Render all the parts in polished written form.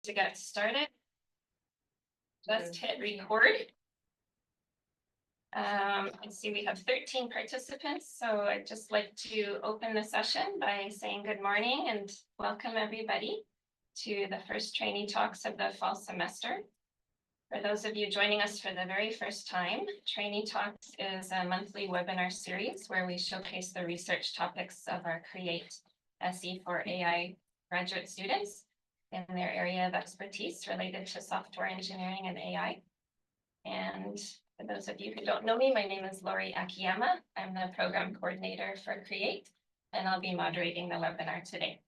To get started, just hit record. I see we have 13 participants, so I'd just like to open the session by saying good morning and welcome everybody to the first trainee talks of the fall semester. For those of you joining us for the very first time, Trainee Talks is a monthly webinar series where we showcase the research topics of our CREATE SE4AI graduate students in their area of expertise related to software engineering and AI. And for those of you who don't know me, my name is Lori Akiyama. I'm the program coordinator for CREATE, and I'll be moderating the webinar today.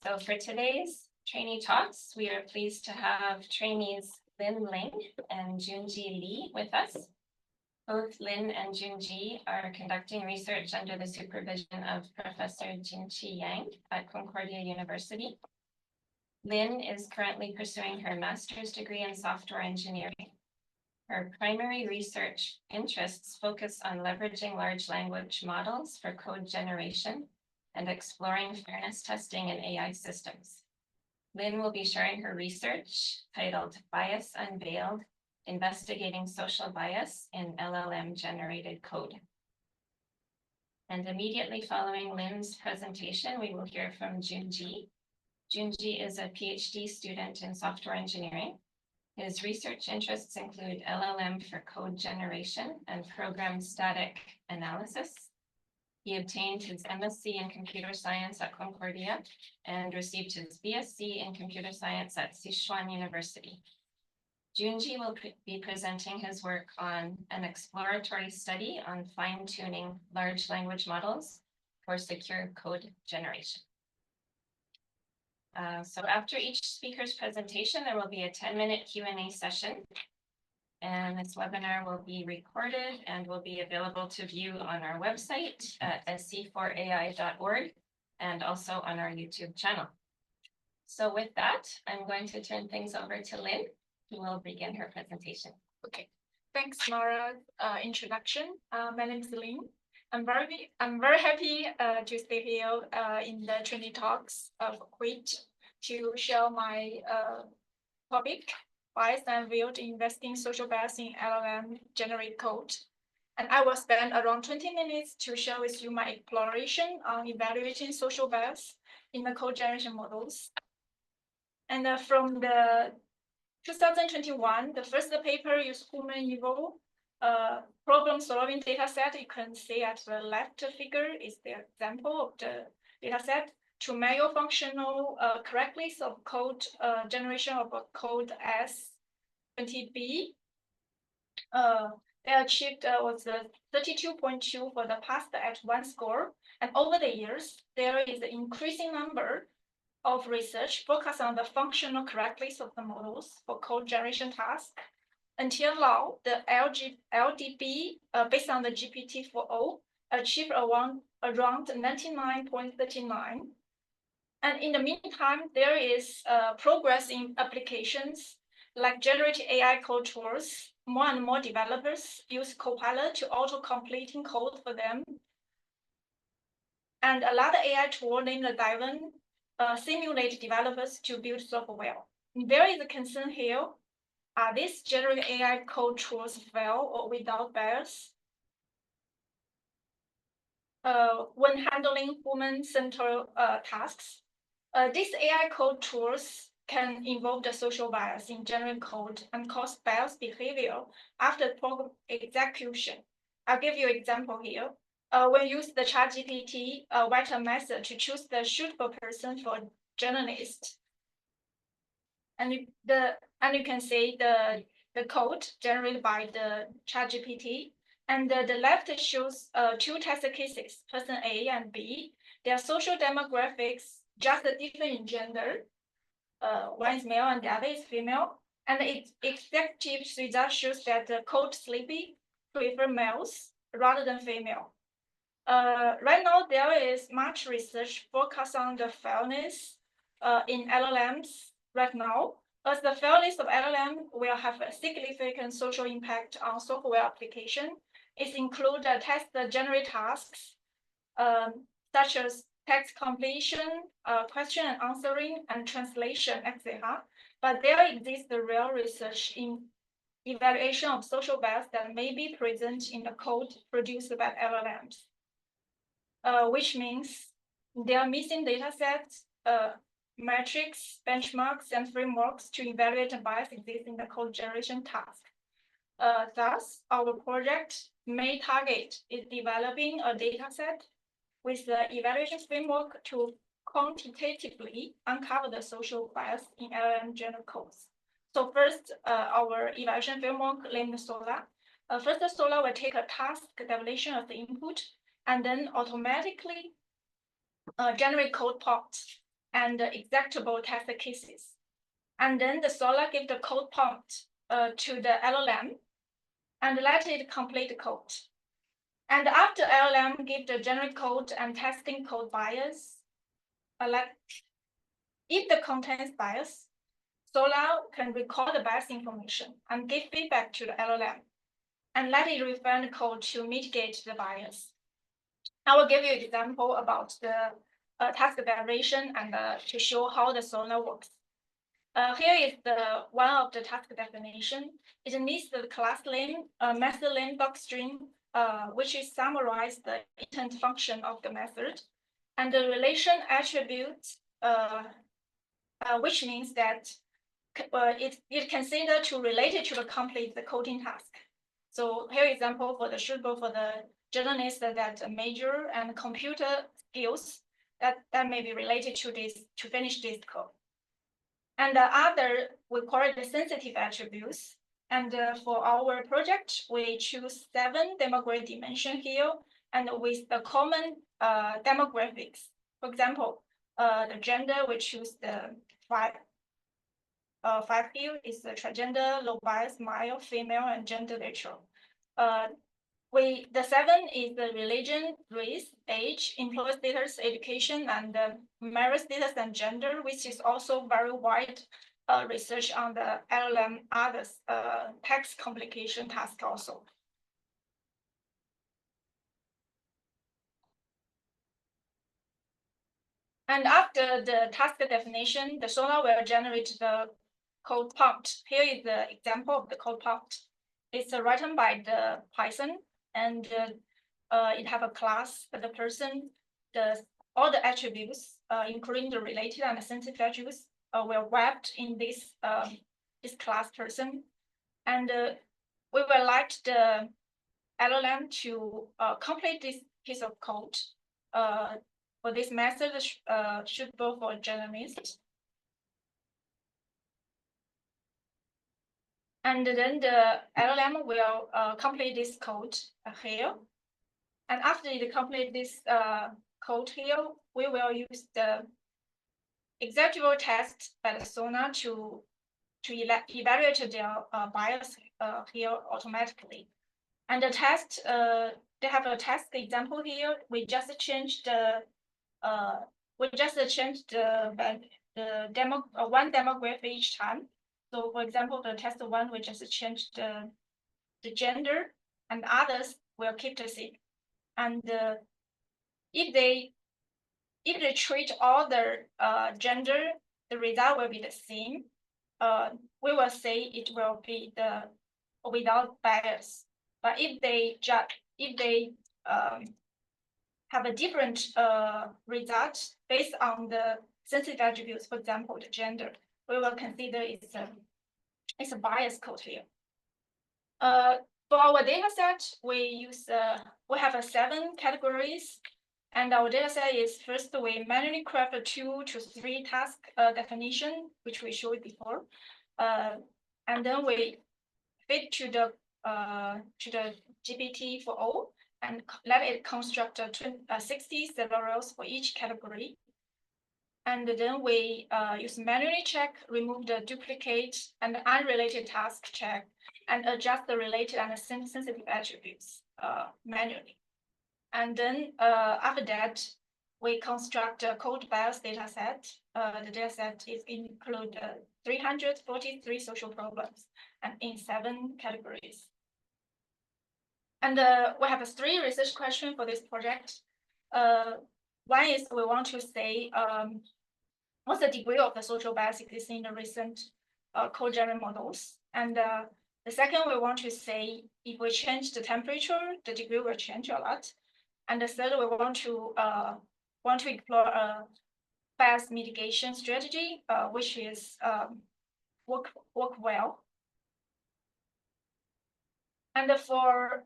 So for today's trainee talks, we are pleased to have trainees Ling and Junjie Li with us. Both Lin and Junjie are conducting research under the supervision of Professor Jinqiu Yang at Concordia University. Lin is currently pursuing her master's degree in software engineering. Her primary research interests focus on leveraging large language models for code generation and exploring fairness testing in AI systems. Lin will be sharing her research titled Bias Unveiled, Investigating Social Bias in LLM-Generated Code. And immediately following Lin's presentation, we will hear from Junjie. Junjie is a PhD student in software engineering. His research interests include LLM for code generation and program static analysis. He obtained his MSc in computer science at Concordia and received his BSc in computer science at Sichuan University. Junjie will be presenting his work on an exploratory study on fine-tuning large language models for secure code generation. So after each speaker's presentation, there will be a 10-minute Q&A session. And this webinar will be recorded and will be available to view on our website at se4ai.org and also on our YouTube channel. So with that, I'm going to turn things over to Lin, who will begin her presentation. Okay, thanks, Laura. Introduction. My name is Ling. I'm very happy to stay here in the trainee talks of CREATE to share my topic, Bias Unveiled, Investing Social Bias in LLM-Generated Code. And I will spend around 20 minutes to share with you my exploration on evaluating social bias in the code generation models. And from the 2021, the first paper used human-evil problem-solving dataset. You can see at the left figure is the example of the dataset to measure functional correctness of code generation of a code S20B. They achieved was 32.2 for the past at one score. And over the years, there is an increasing number of research focused on the functional correctness of the models for code generation tasks. Until now, the LDB, based on the GPT-4o, achieved around 99.39. And in the meantime, there is progress in applications like generative AI code tools. More and more developers use Copilot to auto-completing code for them. And another AI tool named Diven simulate developers to build software. There is a concern here. Are these generative AI code tools fail or without bias? When handling human-centered tasks, these AI code tools can involve the social bias in generative code and cause biased behavior after program execution. I'll give you an example here. When you use the ChatGPT, write a message to choose the suitable person for journalist. And you can see the code generated by the ChatGPT. And the left shows two test cases, person A and B. Their social demographics just different in gender. One is male and the other is female. And the executive result shows that the code sleepy prefer males rather than female. Right now, there is much research focused on the fairness in LLMs right now, as the fairness of LLM will have a significant social impact on software application. It includes test generate tasks, such as text completion, question and answering, and translation, etc. But there exists the real research in evaluation of social bias that may be present in the code produced by LLMs, which means they are missing data sets, metrics, benchmarks, and frameworks to evaluate the bias existing in the code generation task. Thus, our project may target is developing a data set with the evaluation framework to quantitatively uncover the social bias in LLM-generated codes. So first, our evaluation framework, Ling Solar. First, the Solar will take a task definition of the input and then automatically generate code prompts and executable test cases. And then the Solar give the code prompt to the LLM and let it complete the code. And after LLM give the generate code and testing code bias, if the contains bias, Solar can record the bias information and give feedback to the LLM and let it refine the code to mitigate the bias. I will give you an example about the task declaration and to show how the Solar works. Here is the one of the task definition. It needs the class name, method name docstring, which is summarize the intent function of the method, and the relation attribute, which means that it considered to relate it to the complete the coding task. So here example for the suitable for the journalist that major and computer skills that may be related to this to finish this code. And the other we call it the sensitive attributes. And for our project, we choose 7 demographic dimension here, and with the common demographics. For example, the gender, we choose the 5 here is the transgender, low bias, male, female, and gender neutral. The 7 is the religion, race, age, employer status, education, and marriage status and gender, which is also very wide research on the LLM others text complication task also. And after the task definition, the Solar will generate the code prompt. Here is the example of the code prompt. It's written by the Python, and it have a class for the person. All the attributes, including the related and the sensitive attributes, were wrapped in this this class person, and we would like the LLM to complete this piece of code. For this method, suitable for journalists. And then the LLM will complete this code here. And after it complete this code here, we will use the executable test by the Sonar to evaluate their bias here automatically. And the test, they have a test example here. We just changed the demo one demographic each time. So for example, the test 1, we just changed the gender, and others will keep the same. And if they treat all the gender, the result will be the same. We will say it will be the without bias. But if they have a different result based on the sensitive attributes, for example, the gender, we will consider it's a bias code here. For our data set, we have 7 categories, and our data set is first we manually craft a 2 to 3 task definition, which we showed before, and then we feed to the GPT-4o and let it construct 60 scenarios for each category. And then we use manually check, remove the duplicate and unrelated task check, and adjust the related and sensitive attributes manually. And then after that, we construct a code bias data set. The data set is include 343 social problems and in 7 categories. And we have 3 research questions for this project. One is we want to say what's the degree of the social bias existing in the recent code general models. And the second, we want to say if we change the temperature, the degree will change a lot. And the third, we want to explore a bias mitigation strategy, which is work well. And for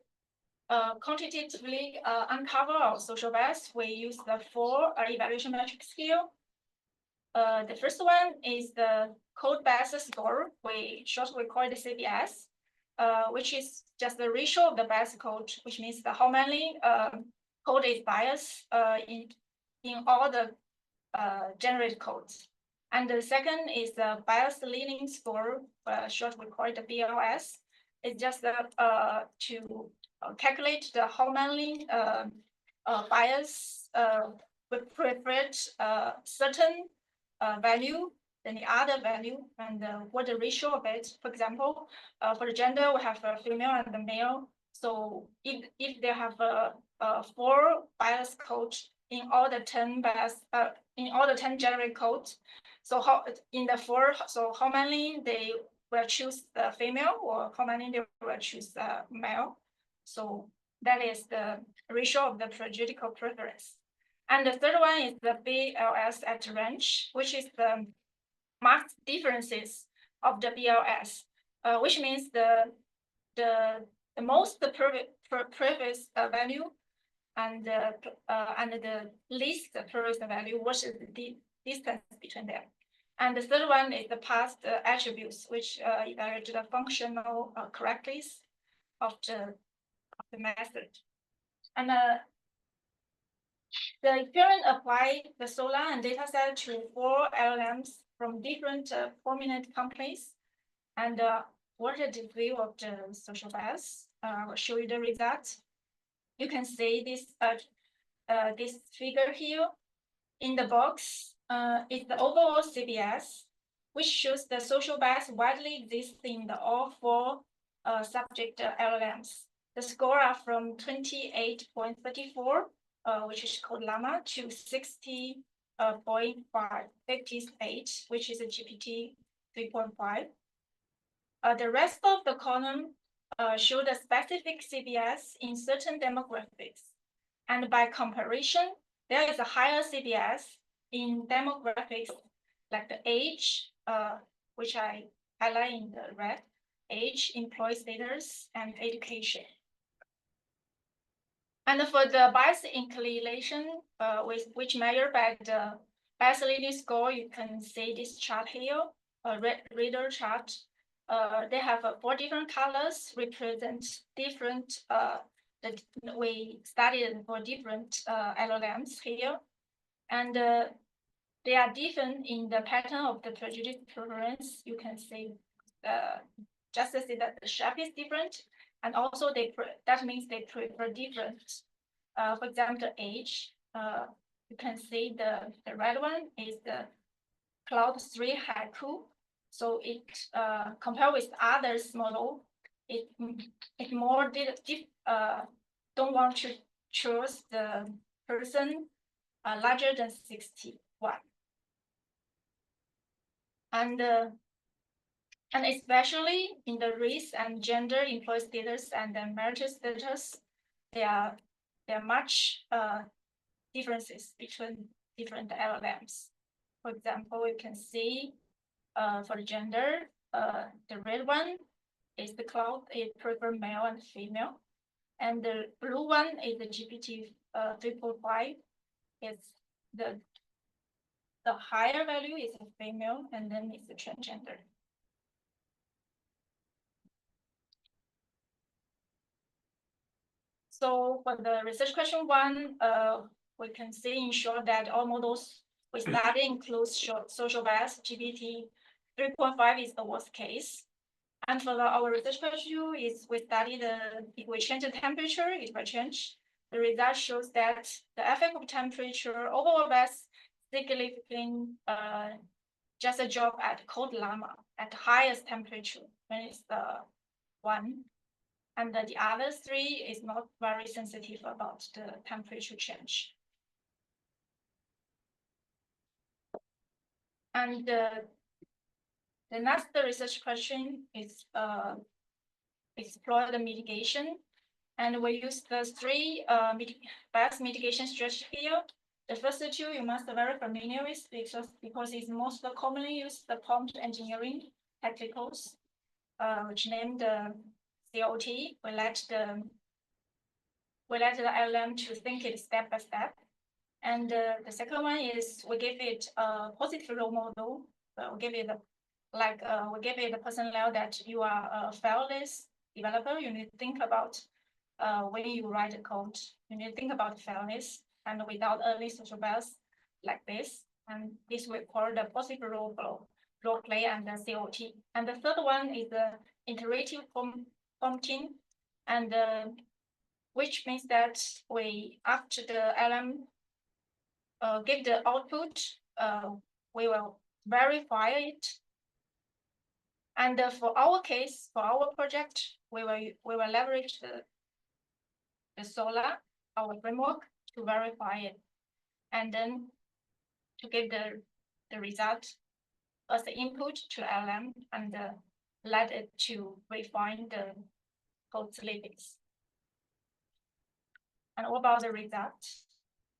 quantitatively uncover our social bias, we use the 4 evaluation metrics here. The first one is the code bias score. We shortly call it CBS, which is just the ratio of the bias code, which means how many code is biased in all the generated codes. And the second is the bias leaning score, shortly called the BLS. It's just to calculate how many bias would prefer certain value than the other value, and what the ratio of it. For example, for the gender, we have a female and the male. So if they have 4 bias codes in all the 10 bias in all the 10 generated codes, so how in the 4, so how many they will choose the female, or how many they will choose the male. So that is the ratio of the prejudicial preference. And the third one is the BLS at range, which is the marked differences of the BLS, which means the most previous value and the least previous value, what is the distance between them. And the third one is the past attributes, which evaluate the functional correctness of the method. And the experiment applied the SOLA and dataset to 4 LLMs from different prominent companies. And what the degree of the social bias? I will show you the results. You can see this figure here. In the box is the overall CBS, which shows the social bias widely exists in all 4 subject LLMs. The score are from 28.34, which is called Llama, to 60.58, which is a GPT 3.5. The rest of the column show the specific CBS in certain demographics. And by comparison, there is a higher CBS in demographics like the age, which I highlight in the red, age, employee status, and education. And for the bias inclination, which measured by the bias leading score, you can see this chart here, a reader chart. They have 4 different colors, represent different that we studied for different LLMs here. And they are different in the pattern of the prejudice preference. You can see just to see that the shape is different, and also that means they prefer different. For example, age. You can see the red one is the Cloud 3 Haiku. So it compared with others model, it more don't want to choose the person larger than 61. And especially in the race and gender, employee status, and the marital status, there are much differences between different LLMs. For example, you can see for the gender, the red one is the Cloud, it prefers male and female. And the blue one is the GPT 3.5. It's the higher value is a female, and then it's the transgender. So for the research question 1, we can see in short that all models we study includes social bias. GPT 3.5 is the worst case. And for our research question 2 is we study if we change the temperature, it will change. The result shows that the effect of temperature overall bias significantly just a drop at cold llama at the highest temperature when it's the 1. And the other 3 is not very sensitive about the temperature change. And the next research question is explore the mitigation. And we use the three bias mitigation strategies here. The first two you must be very familiar with because it's most commonly used the prompt engineering technicals, which named COT. We let the LLM to think it step by step. And the second one is we give it a positive role model. We give it we give it a personnel that you are a fairness developer. You need to think about when you write a code, you need to think about fairness and without early social bias like this. And this we call the positive role play and the COT. And the third one is the iterative prompting, and which means that we, after the LM give the output, we will verify it. And for our case, for our project, we will leverage the Solar, our framework, to verify it, and then to give the result as the input to LM and let it to refine the code snippets. And what about the result?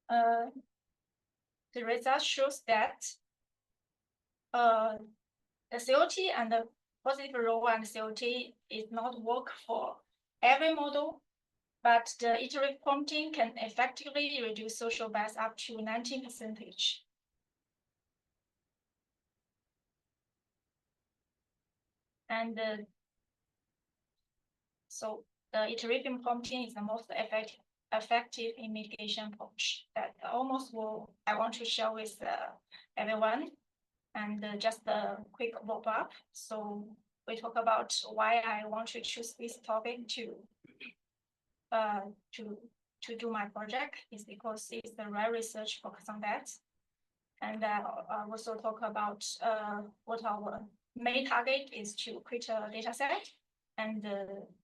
The result shows that the COT and the positive role and COT is not work for every model, but the iterative prompting can effectively reduce social bias up to 19%. And so the iterative prompting is the most effective in mitigation approach that I want to share with everyone. And just a quick wrap up. So we talk about why I want to choose this topic to do my project is because it's the right research focus on that. And I also talk about what our main target is to create a data set and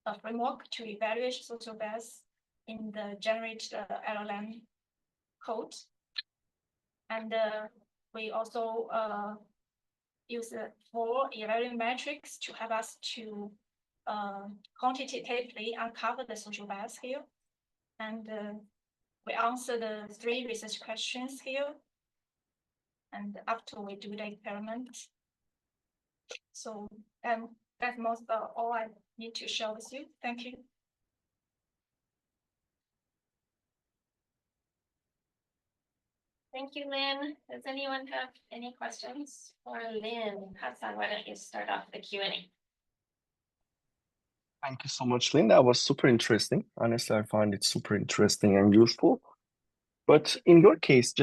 a framework to evaluate social bias in the generated LLM code. And we also use 4 evaluation metrics to help us to quantitatively uncover the social bias here. And we answer the 3 research questions here. And after we do the experiment. So that's most all I need to share with you. Thank you. Thank you, Lin. Does anyone have any questions for Lin? Hassan, why don't you start off the Q&A? Thank you so much, Lin. That was super interesting. Honestly, I find it super interesting and useful. But in your case,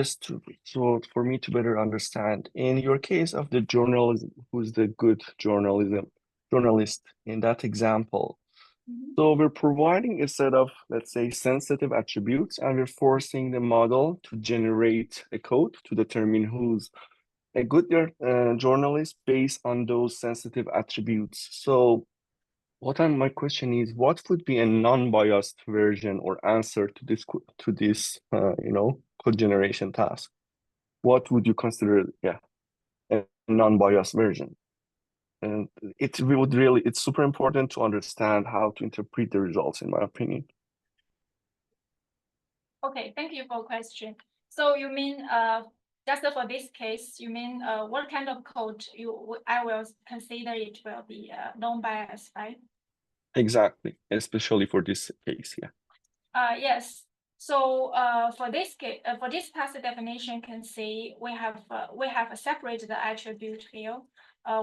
so for me to better understand, in your case of the journalism, who's the good journalist in that example? So we're providing a set of, let's say, sensitive attributes, and we're forcing the model to generate a code to determine who's a good journalist based on those sensitive attributes. So my question is, what would be a non-biased version or answer to this code generation task? What would you consider, a non-biased version? And it's super important to understand how to interpret the results, in my opinion. Okay, thank you for the question. So you mean just for this case, you mean what kind of code I will consider it will be non-biased, right? Exactly, especially for this case, yeah. Yes. So for this case, for this task definition, you can see we have separated the attribute here.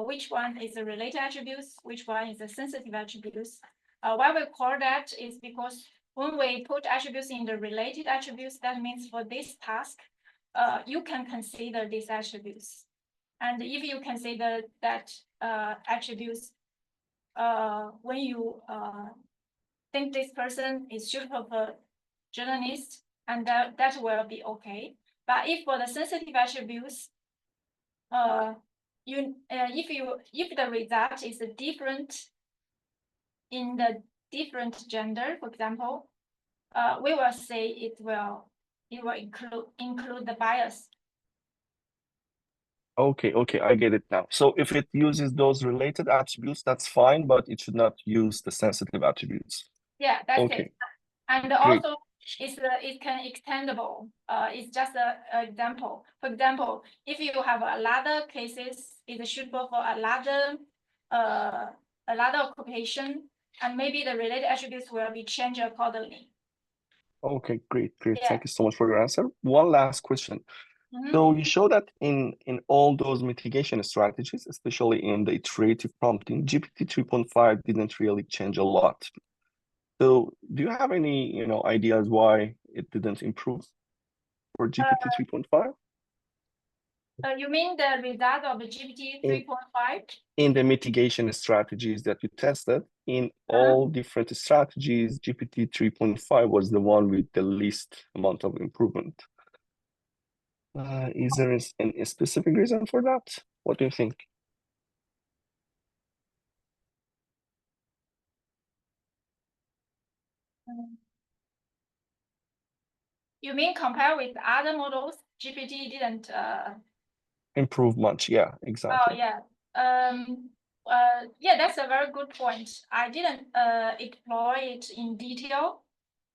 Which one is the related attributes? Which one is the sensitive attributes? Why we call that is because when we put attributes in the related attributes, that means for this task, you can consider these attributes. And if you consider that attributes, when you think this person is suitable journalist, and that will be okay. But if for the sensitive attributes, if the result is different in the different gender, for example, we will say it will include the bias. Okay, I get it now. So if it uses those related attributes, that's fine, but it should not use the sensitive attributes. Yeah, that's Okay, it. And great. also, it can extendable. It's just an example. For example, if you have a lot of cases, it's suitable for a lot of occupation, and maybe the related attributes will be changed accordingly. Okay, great. Yeah. Thank you so much for your answer. One last question. Mhm. So you show that in all those mitigation strategies, especially in the iterative prompting, GPT 3.5 didn't really change a lot. So do you have any, ideas why it didn't improve for GPT 3.5? You mean the result of the GPT 3.5? In the mitigation strategies that you tested, in all different strategies, GPT 3.5 was the one with the least amount of improvement. Is there a specific reason for that? What do you think? You mean compare with other models, GPT didn't Improve much, yeah, Oh, exactly. yeah. Yeah, that's a very good point. I didn't explore it in detail.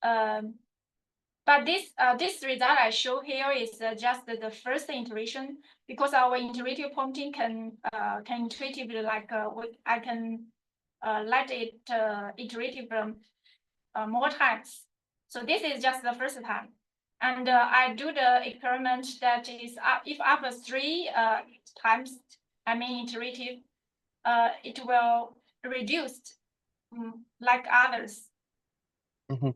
But this result I show here is just the first iteration, because our iterative prompting can intuitively I can let it iterative more times. So this is just the first time. And I do the experiment that is if after 3 times, I mean iterative, it will reduce like others. Mhm.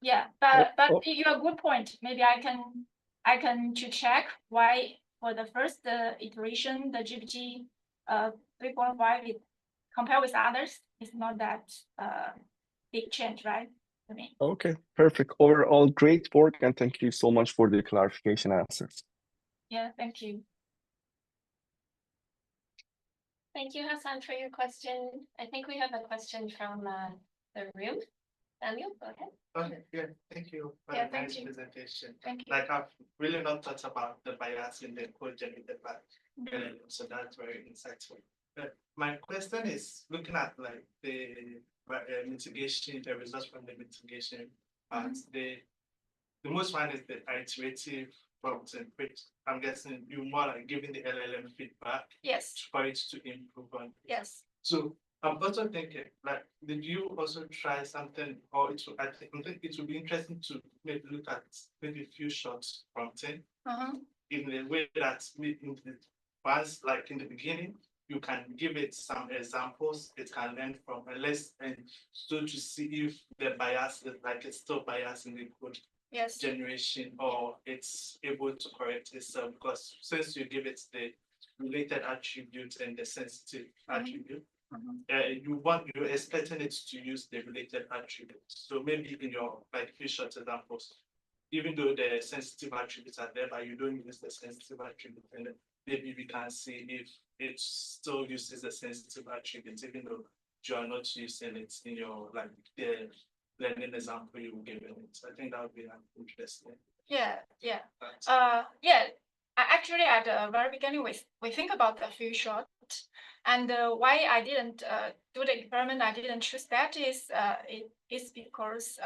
Yeah, but you have a good point. Maybe I can to check why for the first iteration the GPT 3.5 it compared with others is not that big change, right? I mean. Okay, perfect. Overall, great work, and thank you so much for the clarification answers. Yeah, thank you. Thank you, Hassan, for your question. I think we have a question from the room. Daniel, go ahead. Okay, yeah, thank you for Yeah, the thank nice you. presentation. Thank you. Like, I've really not thought about the bias in the code generated by LLM, so that's very insightful. But my question is looking at like the mitigation, the results from the mitigation, and the most one is the iterative prompting, which I'm guessing you more like giving the LLM feedback Yes, for it to improve on. yes. So I'm also thinking, like, did you also try something, or I think it would be interesting to maybe look at maybe a few shots prompting in a way that once, like in the beginning, you can give it some examples it can learn from, and so to see if the bias is like it's still bias in the code generation, or it's able to correct itself, because since you give it the related attribute and the sensitive attribute, you're expecting it to use the related attributes. So maybe in your like few short examples, even though the sensitive attributes are there, but you don't use the sensitive attribute, and then maybe we can see if it still uses the sensitive attribute, even though you are not using it in your like the learning example you were given it. I think that would be interesting. Yeah. Yeah. Actually, at the very beginning, we think about a few shots, and why I didn't do the experiment, I didn't choose that is it is because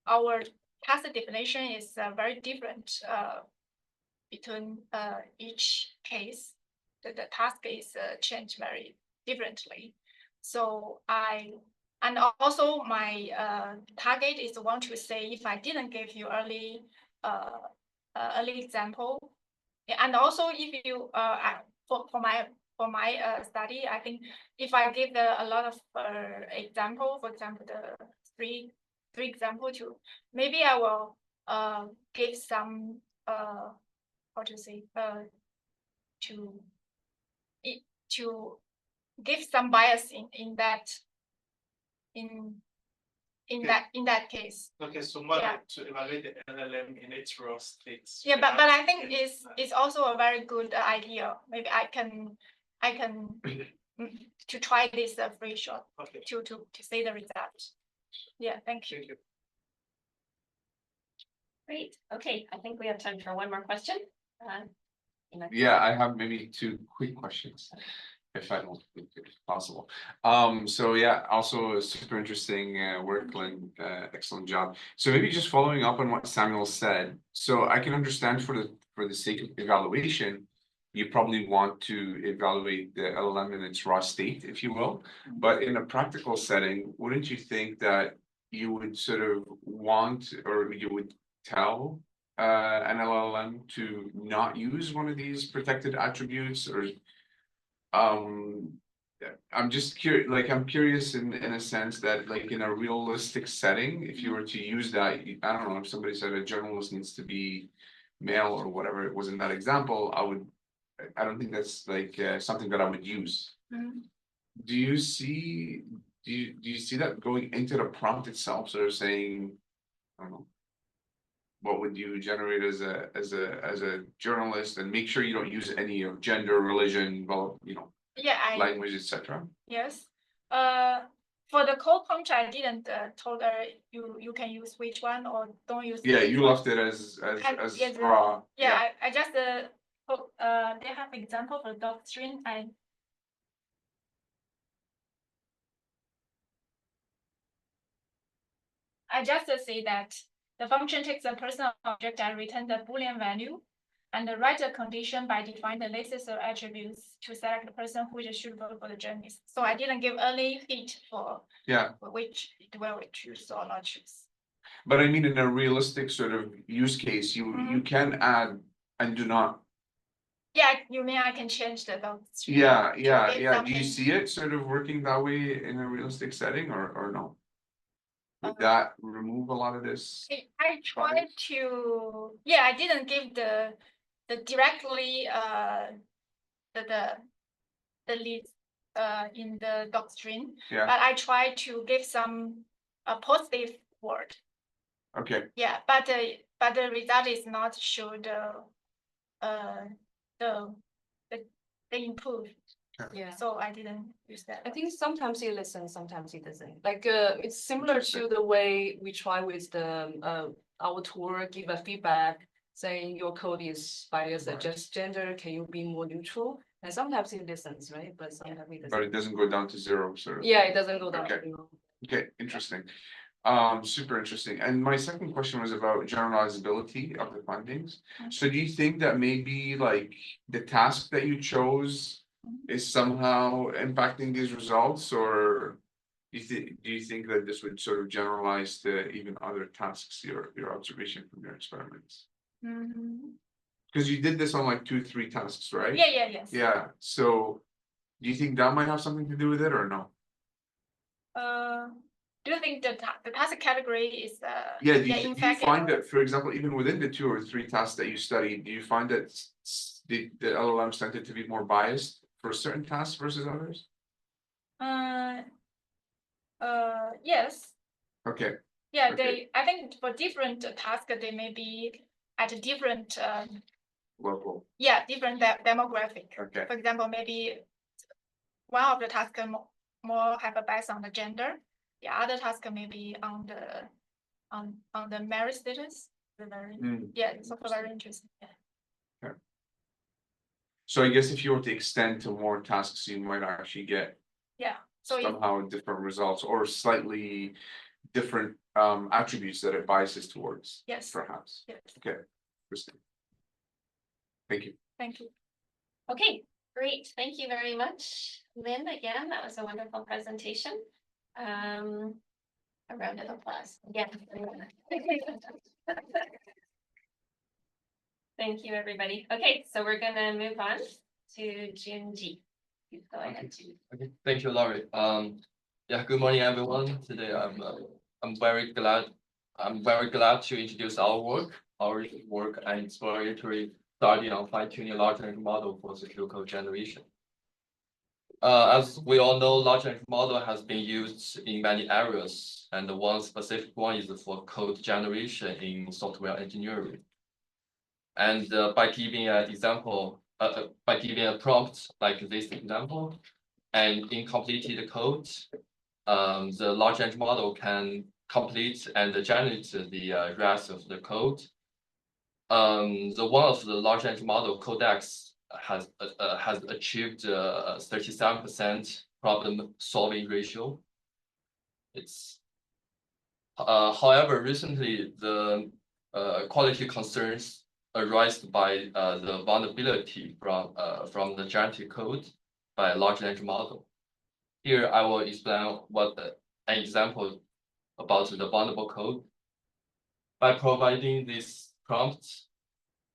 our task definition is very different between each case. The task is changed very differently. So and also my target is want to say if I didn't give you early example, and also if you for my study, I think if I give a lot of example, for example, the three example too, maybe I will give some how to say to give some bias in that case. Okay, so more like to evaluate the LLM in its raw state. Yeah, but I think it's also a very good idea. Maybe I can to try this free shot to see the result. Yeah, thank you. Thank you. Great. Okay, I think we have time for one more question. Yeah, I have maybe two quick questions, if I don't think it's possible. So yeah, also super interesting work, Ling, excellent job. So maybe just following up on what Samuel said. So I can understand for the sake of evaluation, you probably want to evaluate the LLM in its raw state, if you will. But in a practical setting, wouldn't you think that you would sort of want, or you would tell an LLM to not use one of these protected attributes, or I'm just curious, like I'm curious in a sense that like in a realistic setting, if you were to use that, I don't know, if somebody said a journalist needs to be male or whatever it was in that example, I don't think that's like something that I would use. Do you see that going into the prompt itself, sort of saying, I don't know, what would you generate as a journalist, and make sure you don't use any of gender, religion, well, language, etc. Yes. For the code prompt, I didn't told her you can use which one or don't use. Yeah, you left it as yes, raw. Yeah, I just they have example for doctrine. I just say that the function takes a personal object and returns a Boolean value, and write a condition by defining the lists of attributes to select the person who is suitable for the journeys. So I didn't give any hint for which it will choose or not choose. But I mean, in a realistic sort of use case, you can add and do not. Yeah, you mean I can change the doctrine? Yeah. Do you see it sort of working that way in a realistic setting, or no? Would that remove a lot of this? I tried to, I didn't give the directly the leads in the doctrine, but I tried to give some positive word. Okay. Yeah, but the result is not show the improve. Yeah. So I didn't use that. I think sometimes he listens, sometimes he doesn't. Like it's similar to the way we try with the our tool, give a feedback saying your code is biased, adjust gender, can you be more neutral? And sometimes he listens, right? But sometimes he doesn't. But it doesn't go down to zero, sort of. Yeah, it doesn't go down to zero. Okay, interesting. Super interesting. And my second question was about generalizability of the findings. So do you think that maybe like the task that you chose is somehow impacting these results, or do you think that this would sort of generalize to even other tasks, your observation from your experiments? Because you did this on like 2-3 tasks, right? Yes. Yeah. So do you think that might have something to do with it, or no? Do you think the task category is do you find that, for example, even within the 2 or 3 tasks that you studied, do you find that the LLMs tended to be more biased for certain tasks versus others? Yes. Okay. Yeah, I think for different tasks they may be at a different level. Yeah, different demographic. Okay. For example, maybe one of the tasks more have a bias on the gender. The other task may be on the merit status. It's also very interesting. Yeah. So I guess if you were to extend to more tasks, you might actually get somehow different results, or slightly different attributes that it biases towards. Yes. Perhaps. Yes. Okay. Interesting. Thank you. Thank you. Okay, great. Thank you very much, Lin. Again, that was a wonderful presentation. A round of applause. Again. Thank you, everybody. Okay, so we're gonna move on to Junjie. Please go ahead. Okay. Thank you, Laurie. Good morning, everyone. Today I'm very glad to introduce our work and exploratory study on fine-tuning large language model for secure code generation. As we all know, large language model has been used in many areas, and the one specific one is for code generation in software engineering. And by giving an example, by giving a prompt like this example, and in completed code, the large language model can complete and generate the rest of the code the one of the large language model Codex has achieved 37% problem solving ratio. It's however, recently the quality concerns arised by the vulnerability from the generative code by a large language model. Here I will explain what an example about the vulnerable code. By providing this prompt,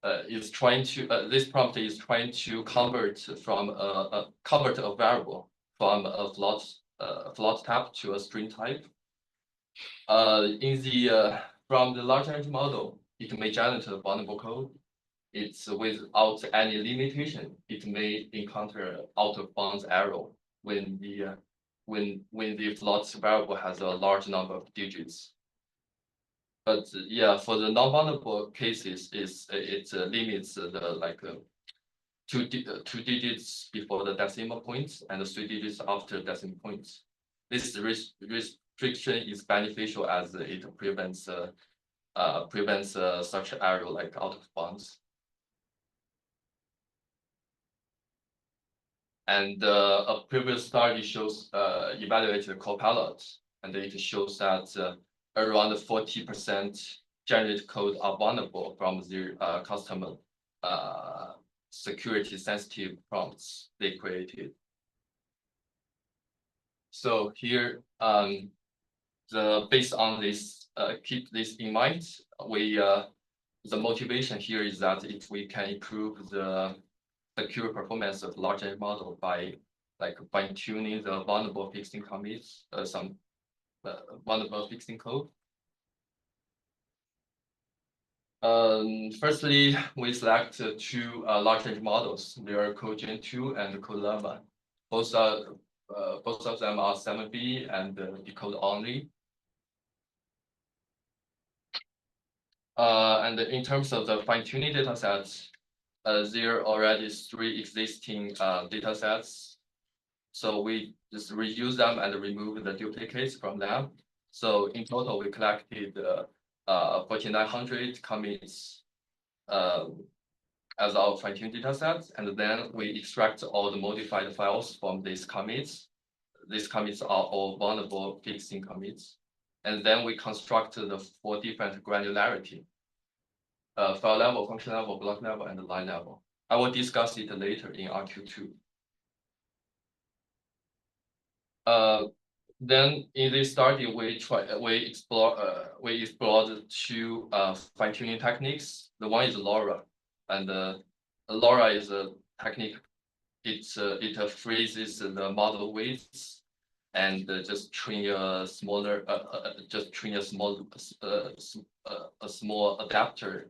this prompt is trying to convert a variable from a float type to a string type. From the large language model, it may generate a vulnerable code. It's without any limitation. It may encounter out of bounds error when the float variable has a large number of digits. But yeah, for the non-vulnerable cases, it limits the two digits before the decimal points and 3 digits after decimal points. This restriction is beneficial as it prevents such error like out of bounds. And a previous study shows evaluated Copilot, and it shows that around 40% generated code are vulnerable from their customer security sensitive prompts they created. So here, based on this, keep this in mind. The motivation here is that if we can improve the secure performance of large language model by fine tuning the vulnerable fixing commits, some vulnerable fixing code. Firstly, we select two large language models. They are Code Gen 2 and Code 11. Both of them are 7B and decode only. And in terms of the fine-tuning data sets, there are already 3 existing data sets. So we just reuse them and remove the duplicates from them. So in total, we collected 4,900 commits as our fine-tuned data sets, and then we extract all the modified files from these commits. These commits are all vulnerable fixing commits. And then we construct the 4 different granularity: file level, function level, block level, and line level. I will discuss it later in RQ2. Then in this study, we explored 2 fine-tuning techniques. The one is LoRa, and LoRa is a technique. It freezes the model weights and just train a small adapter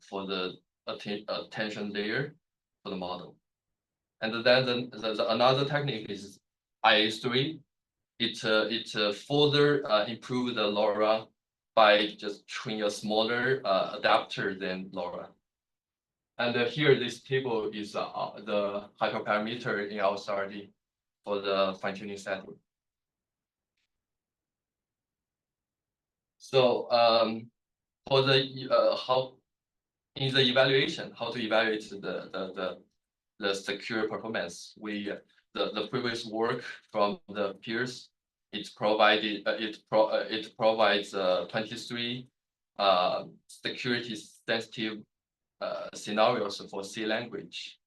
for the attention layer for the model. And then another technique is IA3. It further improve the LoRa by just training a smaller adapter than LoRa. And here, this table is the hyperparameter in our study for the fine-tuning setting. So for the how to evaluate the secure performance, the previous work from the peers, it provides 23 security sensitive scenarios for C language.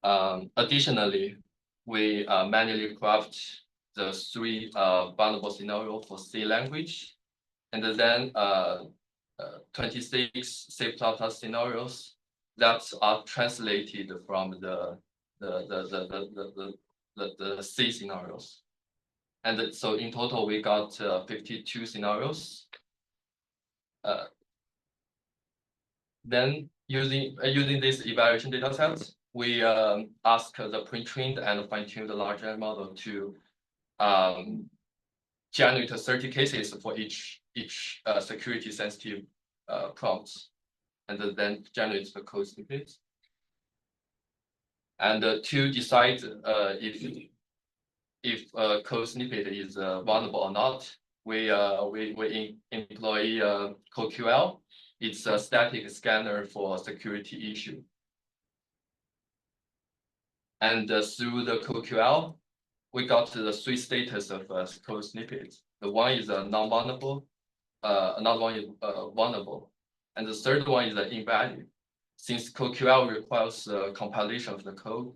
Additionally, we manually craft the 3 vulnerable scenarios for C language, and then 26 C++ scenarios that are translated from the C scenarios. And so in total, we got 52 scenarios. Then using this evaluation data sets, we ask the pre-trained and fine-tuned large language model to generate 30 cases for each security sensitive prompts, and then generate the code snippets. And to decide if a code snippet is vulnerable or not, we employ CodeQL It's a static scanner for security issue. And through the CodeQL, we got the three status of code snippets. The one is non-vulnerable, another one is vulnerable, and the third one is invalid. Since CodeQL requires the compilation of the code,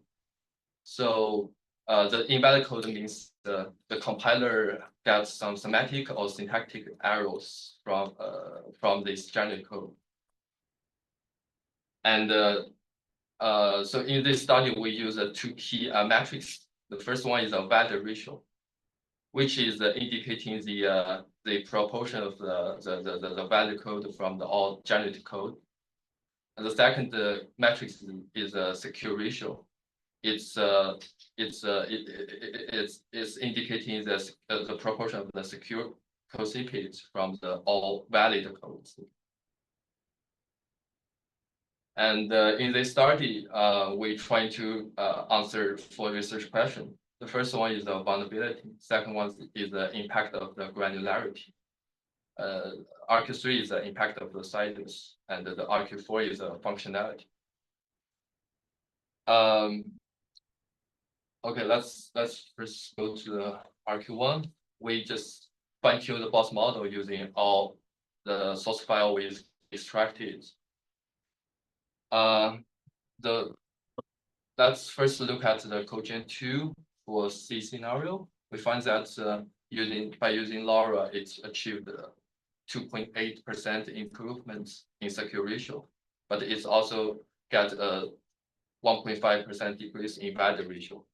so the invalid code means the compiler gets some semantic or syntactic errors from this generated code. And so in this study, we use two key metrics. The first one is a value ratio, which is indicating the proportion of the value code from the all generated code. And the second metric is a secure ratio. It's indicating the proportion of the secure code snippets from the all valid codes. And in this study, we try to answer 4 research questions. The first one is the vulnerability. Second one is the impact of the granularity. RQ3 is the impact of the sizes, and the RQ4 is the functionality. Okay, let's first go to the RQ1. We just fine-tune the boss model using all the source file we extracted. Let's first look at the CodeGen 2 for C scenario. We find that by using LoRa, it's achieved 2.8% improvement in secure ratio, but it's also got a 1.5% decrease in value ratio.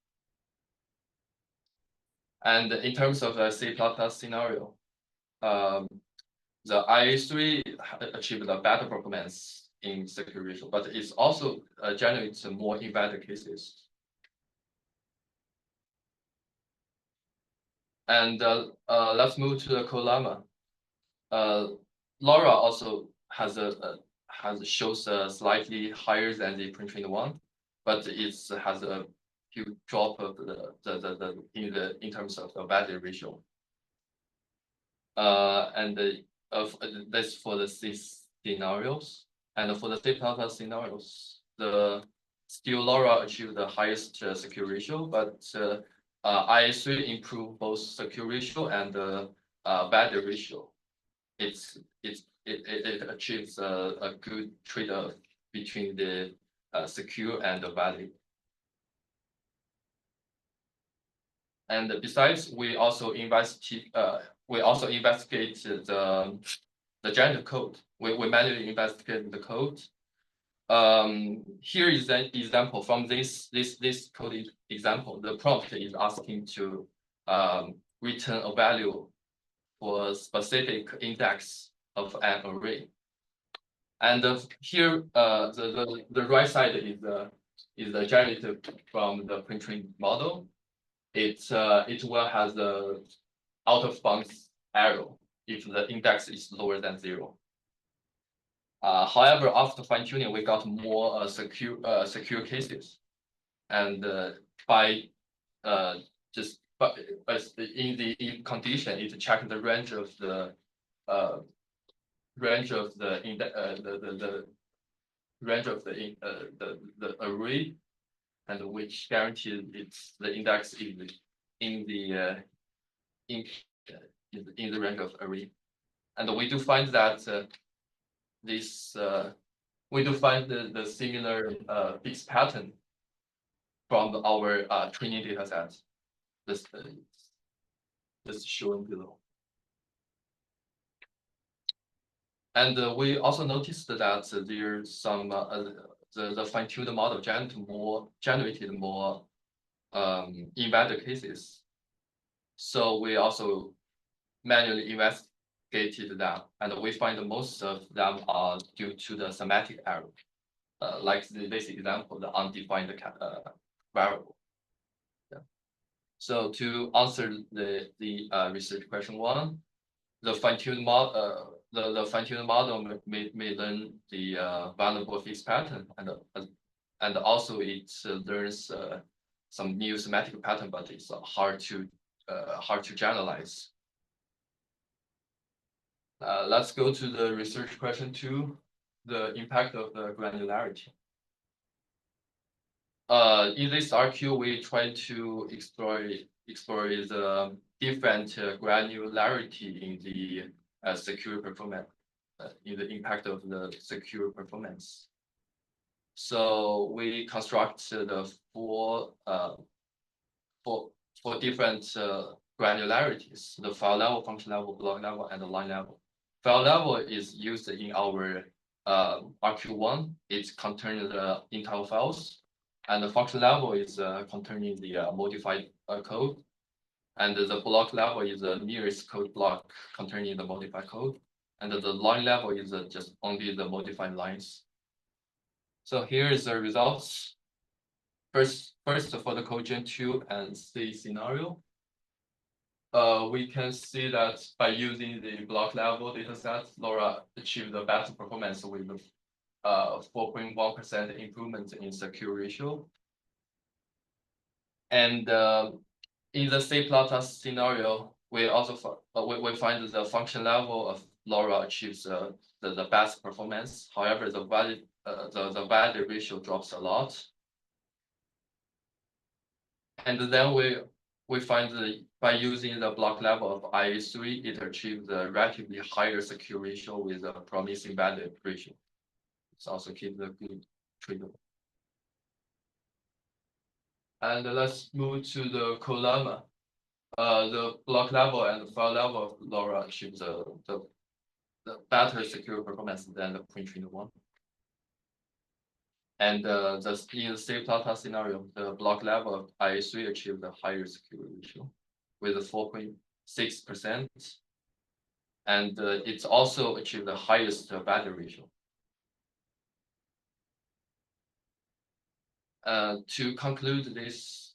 And in terms of the C++ scenario, the IA3 achieved a better performance in secure ratio, but it also generates more invalid cases. And let's move to the CodeLlama. LoRa also shows slightly higher than the pre-trained one, but it has a huge drop of in terms of the value ratio. And that's for the C scenarios. And for the C++ scenarios, still LoRa achieved the highest secure ratio, but IA3 improved both secure ratio and value ratio. It achieves a good trade-off between the secure and the valid. And besides, we also investigate the generated code. We manually investigate the code. Here is an example from this code example. The prompt is asking to return a value for a specific index of an array. And here, the right side is the generated from the pre-trained model. It will have the out of bounds error if the index is lower than 0. However, after fine-tuning, we got more secure cases, and in the condition, it checked the range of the array, and which guaranteed the index is in the range of array. And we do find that we do find the similar fixed pattern from our training data set. This is shown below. And we also noticed that there's some the fine-tuned model generated more invalid cases. So we also manually investigated them, and we find most of them are due to the semantic error, like this example, the undefined variable. Yeah. So to answer the research question 1, the fine-tuned model. The fine-tuned model may learn the vulnerable fixed pattern, and also it learns some new semantic pattern, but it's hard to generalize. Let's go to the research question 2, the impact of the granularity. In this RQ, we try to explore the different granularity in the secure performance, in the impact of the secure performance. So we construct the four different granularities: the file level, function level, block level, and the line level. File level is used in our RQ1. It contains the entire files. And the function level is containing the modified code. And the block level is the nearest code block containing the modified code. And the line level is just only the modified lines. So here is the results. First for the code Gen 2 and C scenario. We can see that by using the block level dataset, LoRa achieved the best performance with 4.1% improvement in secure ratio. And in the C++ scenario, we also we find the function level of LoRa achieves the best performance. However, the value ratio drops a lot. And then we find that by using the block level of IA3, it achieves a relatively higher secure ratio with a promising value ratio. It's also keep the good trade-off. And let's move to the Column. The block level and the file level of LoRa achieves the better secure performance than the pre-trained one. And in the C++ scenario, the block level of IA3 achieved a higher security ratio with a 4.6%. And it's also achieved the highest value ratio. To conclude this,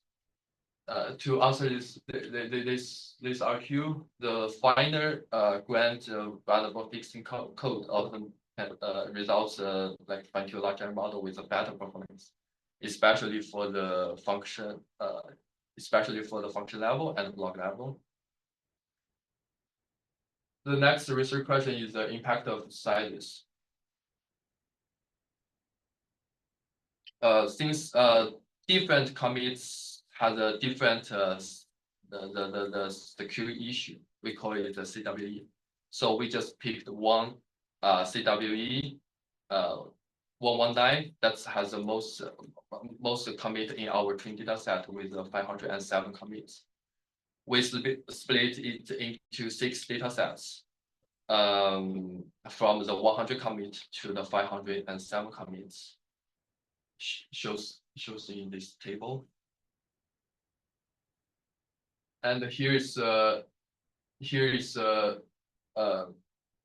to answer this RQ, the finer grand valuable fixing code often results like fine-tune large language model with a better performance, especially for the function level and block level. The next research question is the impact of sizes. Since different commits has a different the security issue, we call it the CWE. So we just picked one CWE 119 that has the most commit in our training data set with 507 commits. We split it into 6 data sets from the 100 commit to the 507 commits. Shows in this table. And here is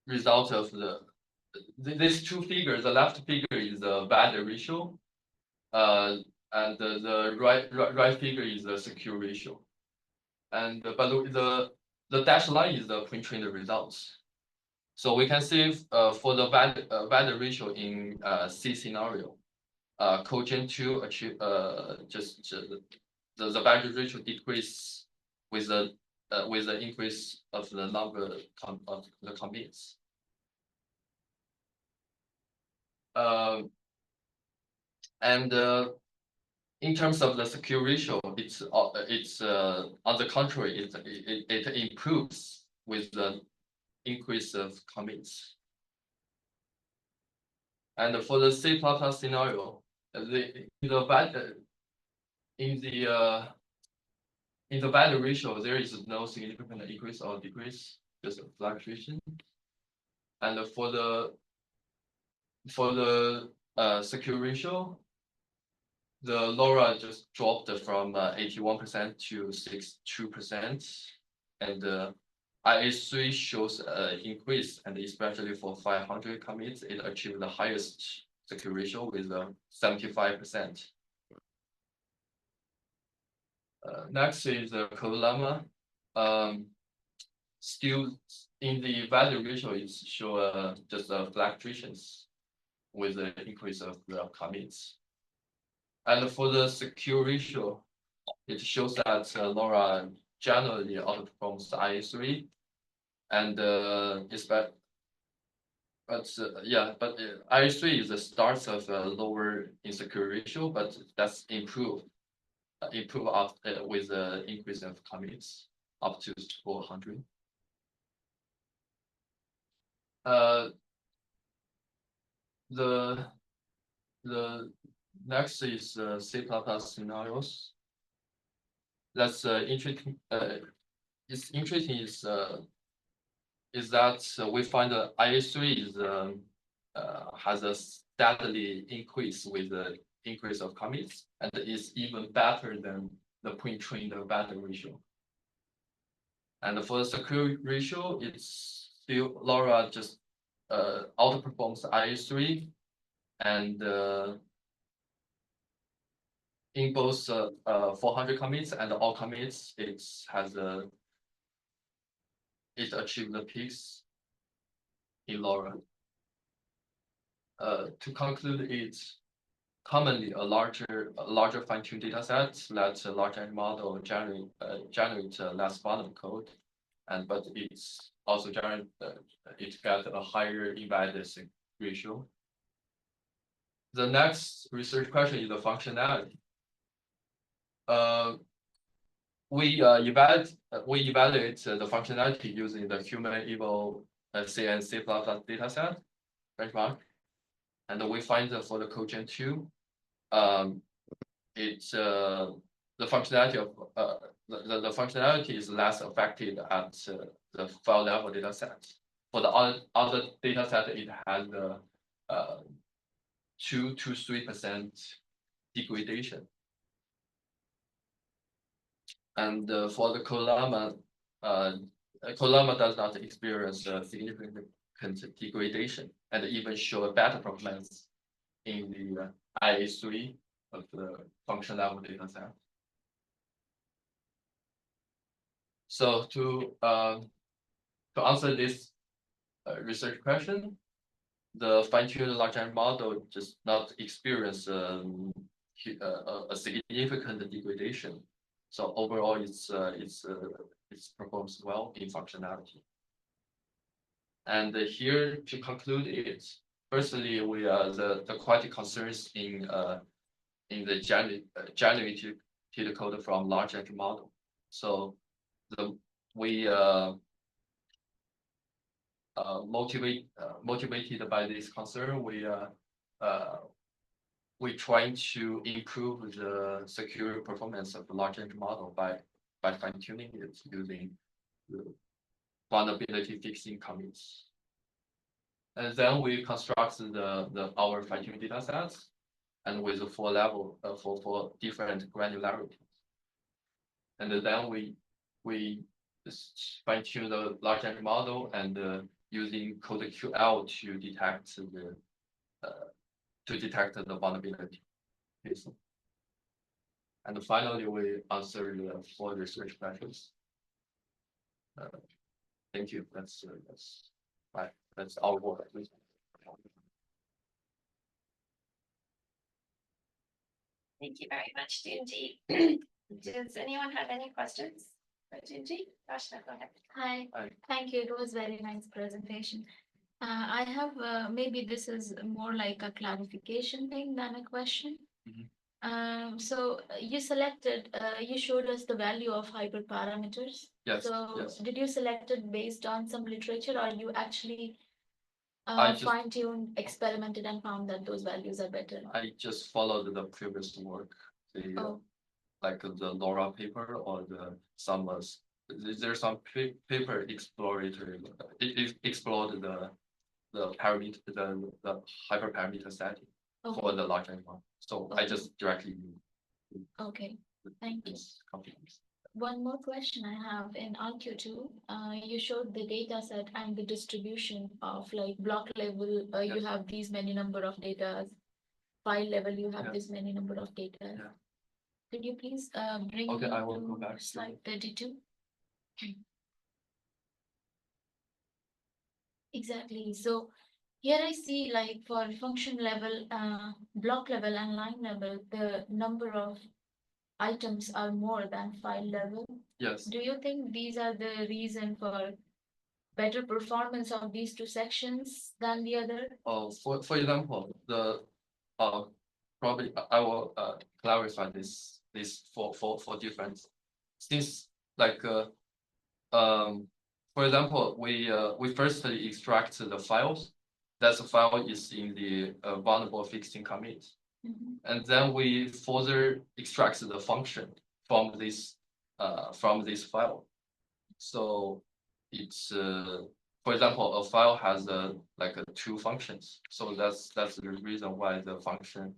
result of these two figures. The left figure is the value ratio, and the right figure is the secure ratio. And but the dashed line is the pre-trained results. So we can see for the value ratio in C scenario, code Gen 2 achieve the value ratio decrease with the increase of the number of the commits. And in terms of the secure ratio, it's on the contrary, it improves with the increase of commits. And for the C++ scenario, in the value ratio, there is no significant increase or decrease, just a fluctuation. And for the secure ratio, the LoRa just dropped from 81% to 62%, and IA3 shows an increase, and especially for 500 commits, it achieved the highest secure ratio with 75%. Next is the Column. Still in the value ratio, it shows just fluctuations with the increase of the commits. And for the secure ratio, it shows that LoRa generally outperforms IA3, and But yeah, but IS3 is the start of a lower insecure ratio, but that's improved up with the increase of commits up to 400. The next is C++ scenarios. That's interesting. It's interesting is that we find that IS3 is has a steadily increase with the increase of commits, and is even better than the pre-trained value ratio. And for the secure ratio, it's still LoRa just outperforms IS3, and in both 400 commits and all commits, it achieved the peaks in LoRa. To conclude, it's commonly a larger fine-tuned data set lets a large language model generate less volume code, but it's also it got a higher embedded ratio. The next research question is the functionality. We evaluate the functionality using the human-eval C and C++ dataset benchmark, and we find that for the Cogen 2, the functionality is less affected at the file level dataset. For the other dataset, it has 2 to 3% degradation. And for the Colama does not experience significant degradation and even show a better performance in the IA3 of the function level data set. So to answer this research question, the fine-tuned large language model does not experience a significant degradation. So overall, it performs well in functionality. And here to conclude it, firstly, the quality concerns in the generated code from large language model. So motivated by this concern, we trying to improve the secure performance of the large language model by fine-tuning it using the vulnerability fixing commits. And then we construct our fine-tuned data sets and with the 4 level for different granularities. And then we fine-tune the large language model and using code QL to detect the vulnerability. And finally, we answer the 4 research questions. Thank you. That's our work. Thank you very much, Junjie. Does anyone have any questions for Junjie? Rashna, go ahead. Hi. Hi. Thank you. It was very nice presentation. I have maybe this is more like a clarification thing than a question. So you showed us the value of hyperparameters. Yes. So yes. did you select it based on some literature, or you actually fine-tuned, experimented, and found that those values are better? I just followed the previous work, like the LoRa paper or there's some paper exploratory. It explored the hyperparameter setting for the large language model. So I just directly use. Okay, thank you. Companies. One more question I have in RQ2, you showed the data set and the distribution of like block level, you have these many number of data, file level, you have this many number of data. Could you please bring me I will go back to slide 32? Exactly. So here I see like for function level, block level and line level, the number of items are more than file level. Yes. Do you think these are the reason for better performance of these two sections than the other? For example, probably I will clarify this for difference. Since like for example, we firstly extract the files. That the file is in the vulnerable fixing commit, and then we further extract the function from this file. So it's for example, a file has like two functions. So that's the reason why the function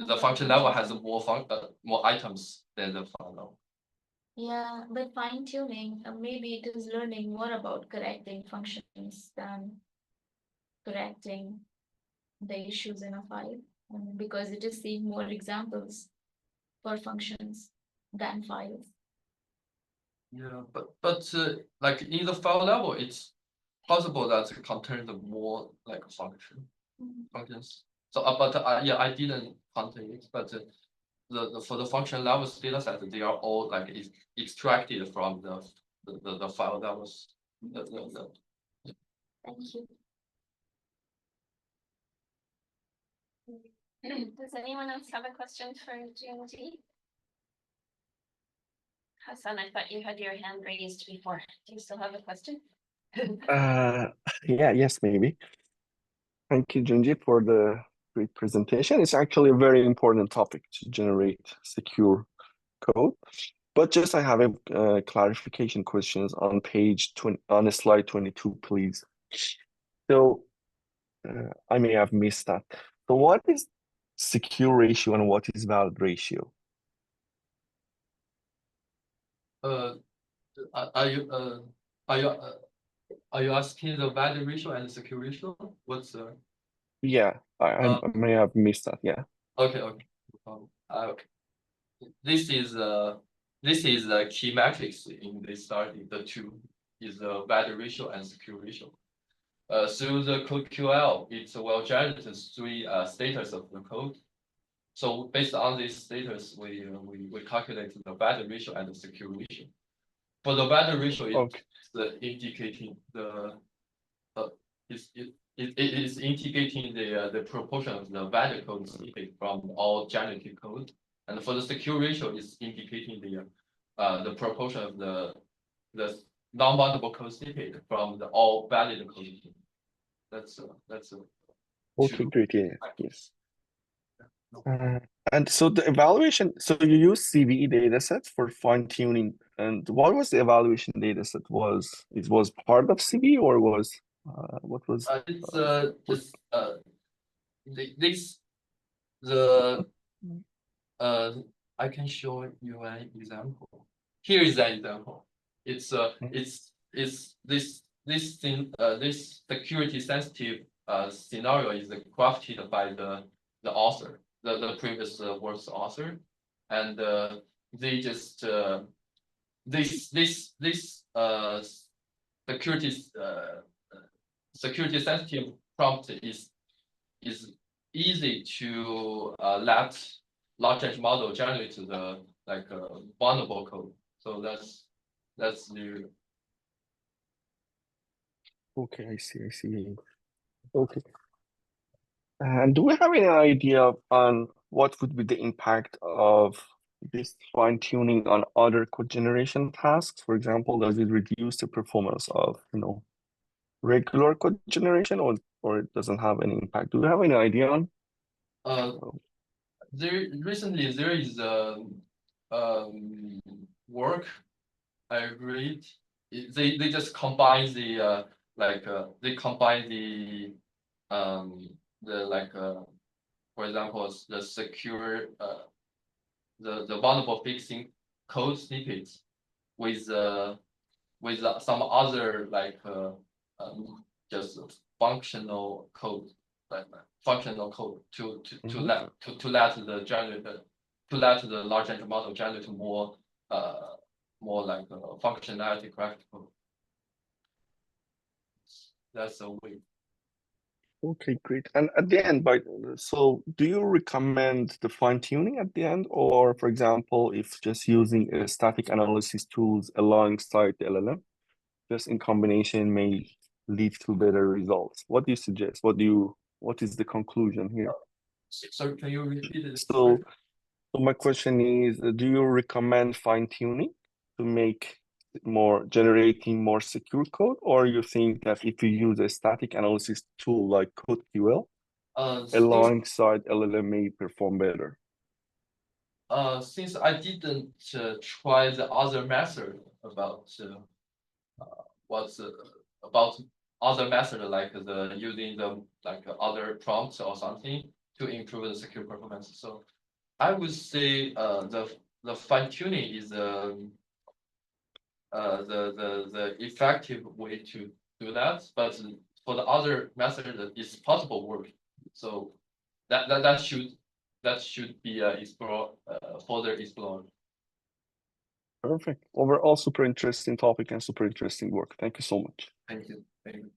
the function level has more items than the file level. Yeah, but fine tuning, maybe it is learning more about correcting functions than correcting the issues in a file, because it is seeing more examples for functions than files. Yeah, but like in the file level, it's possible that it contains more like functions. So but yeah, I didn't contain it, but for the function levels data set, they are all like extracted from the file levels. Thank you. Does anyone else have a question for Junjie? Hassan, I thought you had your hand raised before. Do you still have a question? Yes, maybe. Thank you, Junjie, for the great presentation. It's actually a very important topic to generate secure code. But just I have a clarification questions on page 20, on slide 22, please. So I may have missed that. So what is secure ratio and what is valid ratio? Are you asking the valid ratio and the secure ratio? What's the? Yeah, I may have missed that. Yeah. Okay. This is the key metrics in this study. The two is the valid ratio and secure ratio. Through the code QL, it will generate three status of the code. So based on this status, we calculate the valid ratio and the secure ratio. For the valid ratio, it's indicating it is indicating the proportion of the valid code snippet from all generated code, and for the secure ratio, it's indicating the proportion of the non-boundable code snippet from the all valid code. That's okay, great. Yeah, yes. And so the evaluation, so you use CVE datasets for fine tuning, and what was the evaluation dataset? It was part of CVE or was what was? It's just the I can show you an example. Here is an example. It's this thing this security sensitive scenario is crafted by the author, the previous work's author, and they just this security sensitive prompt is easy to let large language model generate the vulnerable code. So that's the. Okay, I see. Okay. And do we have any idea on what would be the impact of this fine tuning on other code generation tasks? For example, does it reduce the performance of, regular code generation, or it doesn't have any impact? Do we have any idea on? Recently there is work I read. They just combine the for example the secure the vulnerable fixing code snippets with some other just functional code to let the generator the large language model generate more functionality correct code. That's a way. Okay, great. And at the end, so do you recommend the fine tuning at the end, or for example, if just using a static analysis tools alongside the LLM, just in combination may lead to better results? What do you suggest? What is the conclusion here? So can you repeat it? So my question is, do you recommend fine tuning to make generating more secure code, or you think that if you use a static analysis tool like CodeQL alongside LLM may perform better? Since I didn't try the other method about about other method like using the other prompts or something to improve the secure performance. So I would say the fine tuning is the effective way to do that, but for the other method it's possible work. So that should be further explored. Perfect. Overall, super interesting topic and super interesting work. Thank you so much. Thank you. Thank you.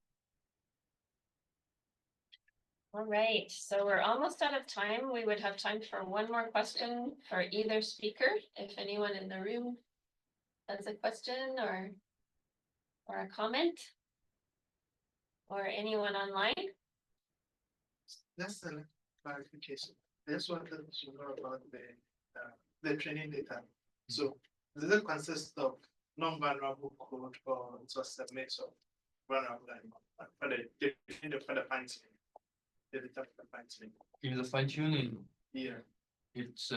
All right, so we're almost out of time. We would have time for one more question for either speaker. If anyone in the room has a question or a comment, or anyone online. That's a clarification. I just wanted to know about the training data. So does it consist of non-vulnerable code, or just a mix of vulnerable and for the fine tuning? The data for the fine tuning. In the fine tuning, Yeah. it's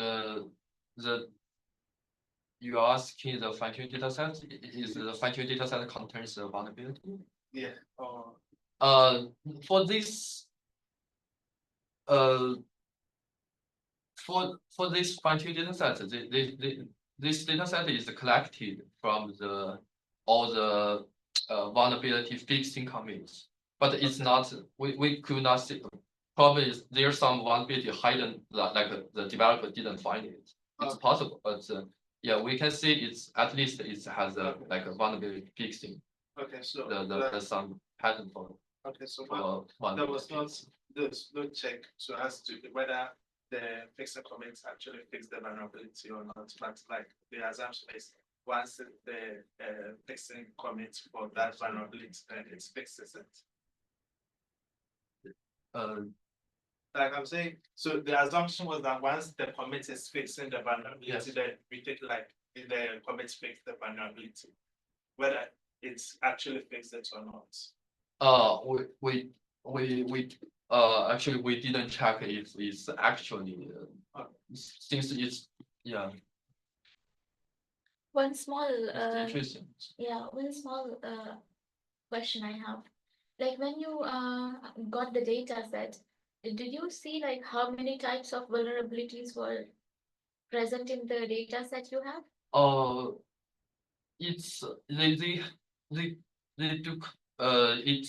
you are asking the fine tuning data set. Is the fine tuning data set contains the vulnerability? Yeah. Or For this for this fine tuning data set, this data set is collected from all the vulnerability fixing commits, but it's not. We could not see. Probably there's some vulnerability hidden, like the developer didn't find it. It's possible, but yeah, we can see it's at least it has a vulnerability fixing. okay, so There's some pattern for it. Okay, so there there's no check to ask to whether the fixing commits actually fix the vulnerability or not. But like the assumption is once the fixing commits for that vulnerability, then it fixes it. Like I'm saying, so the assumption was that once the commit is fixing the vulnerability, then we take like the commit fix the vulnerability, whether it's actually fixed it or not. Actually we didn't check if it's actually since it's One small interesting. one small question I have. Like when you got the data set, did you see like how many types of vulnerabilities were present in the data set you have? It's they do it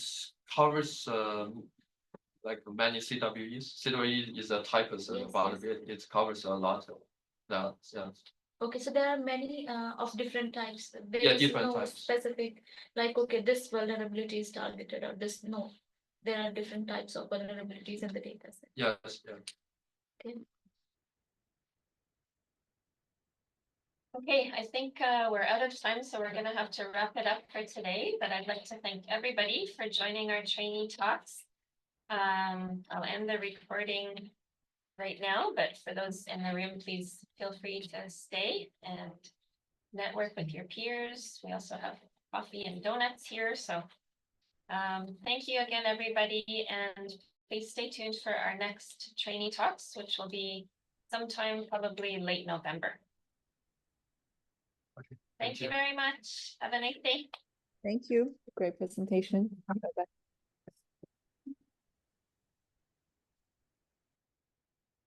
covers like many CWEs. CWE is a type of vulnerability. It covers a lot of that. Yeah. Okay, so there are many of different types. There Yeah, is different no types. specific, like, okay, this vulnerability is targeted or this, no. There are different types of vulnerabilities in the data set. Yes, yeah. Okay. Okay, I think we're out of time, so we're gonna have to wrap it up for today, but I'd like to thank everybody for joining our trainee talks. I'll end the recording right now, but for those in the room, please feel free to stay and network with your peers. We also have coffee and donuts here, so thank you again, everybody, and please stay tuned for our next trainee talks, which will be sometime probably late November. Okay. Thank you very much. Have a nice day. Thank you. Great presentation. Bye-bye.